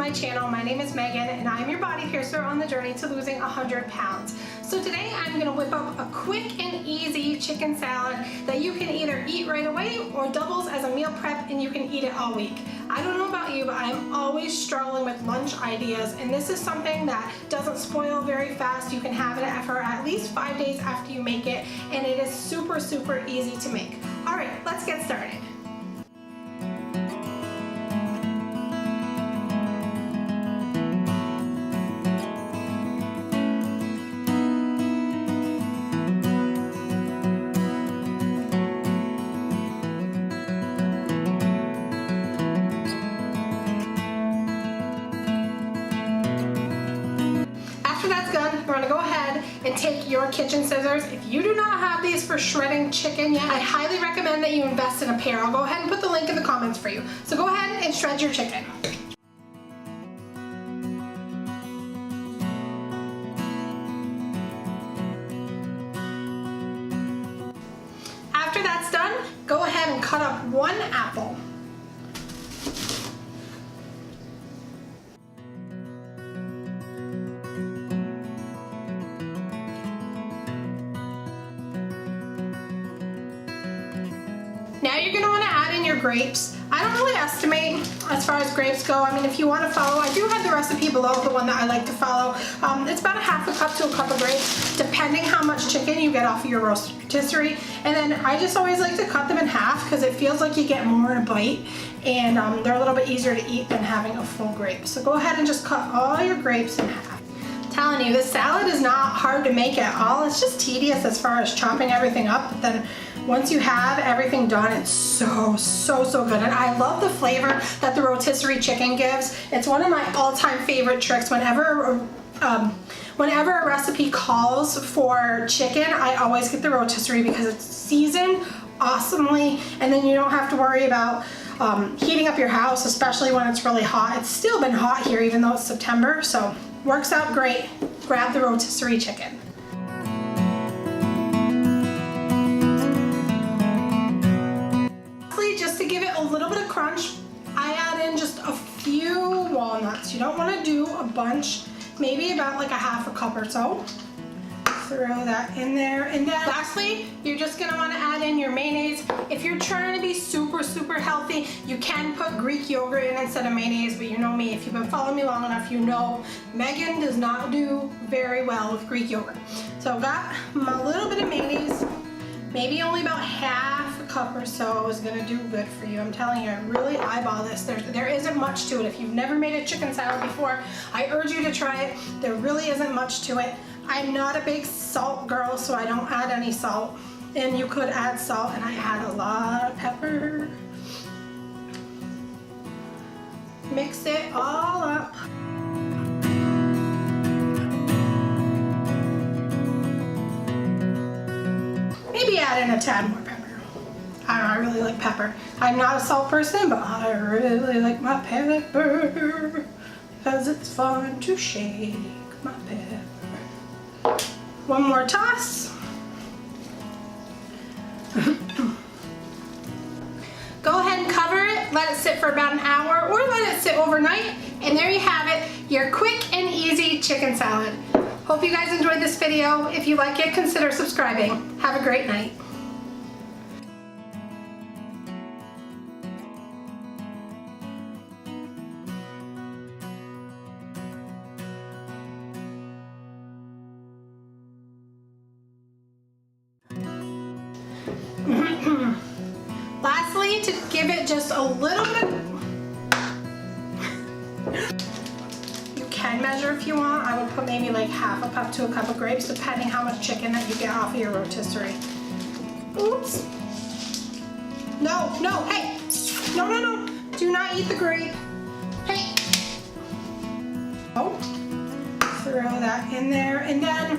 my channel. My name is Megan and I am your body piercer on the journey to losing 100 pounds. So today I'm going to whip up a quick and easy chicken salad that you can either eat right away or doubles as a meal prep and you can eat it all week. I don't know about you, but I'm always struggling with lunch ideas, and this is something that doesn't spoil very fast. You can have it for at least 5 days after you make it, and it is super easy to make. All right, let's get started. We're going to go ahead and take your kitchen scissors. If you do not have these for shredding chicken yet, I highly recommend that you invest in a pair. I'll go ahead and put the link in the comments for you. So go ahead and shred your chicken. After that's done, go ahead and cut up 1 apple. Now you're going to want to add in your grapes. I don't really estimate as far as grapes go. I mean, if you want to follow, I do have the recipe below, the one that I like to follow. It's about a half a cup to a cup of grapes, depending how much chicken you get off of your rotisserie. And then I just always like to cut them in half because it feels like you get more in a bite, and they're a little bit easier to eat than having a full grape. So go ahead and just cut all your grapes in half. I'm telling you, this salad is not hard to make at all. It's just tedious as far as chopping everything up, but then once you have everything done, it's so good. And I love the flavor that the rotisserie chicken gives. It's one of my all-time favorite tricks. Whenever a recipe calls for chicken, I always get the rotisserie because it's seasoned awesomely, and then you don't have to worry about heating up your house, especially when it's really hot. It's still been hot here even though it's September, so works out great. Grab the rotisserie chicken. Just to give it a little bit of crunch, I add in just a few walnuts. You don't want to do a bunch, maybe about like a half a cup or so. Throw that in there, and then lastly, you're just going to want to add in your mayonnaise. If you're trying to be super healthy, you can put Greek yogurt in instead of mayonnaise, but you know me, if you've been following me long enough, you know Megan does not do very well with Greek yogurt. So I've got a little bit of mayonnaise. Maybe only about half a cup or so is gonna do good for you. I'm telling you, really eyeball this. There isn't much to it. If you've never made a chicken salad before, I urge you to try it. There really isn't much to it. I'm not a big salt girl, so I don't add any salt. And you could add salt, and I add a lot of pepper. Mix it all up. Maybe add in a tad more pepper. I don't know, I really like pepper. I'm not a salt person, but I really like my pepper because it's fun to shake my pepper. One more toss. Go ahead and cover it, let it sit for about an hour or let it sit overnight, and there you have it, your quick and easy chicken salad. Hope you guys enjoyed this video. If you like it, consider subscribing. Have a great night. Lastly, to give it just a little bit, can measure if you want. I would put maybe like half a cup to a cup of grapes, depending how much chicken that you get off of your rotisserie. Oops. No, hey. No. Do not eat the grape. Hey. Oh. Throw that in there, and then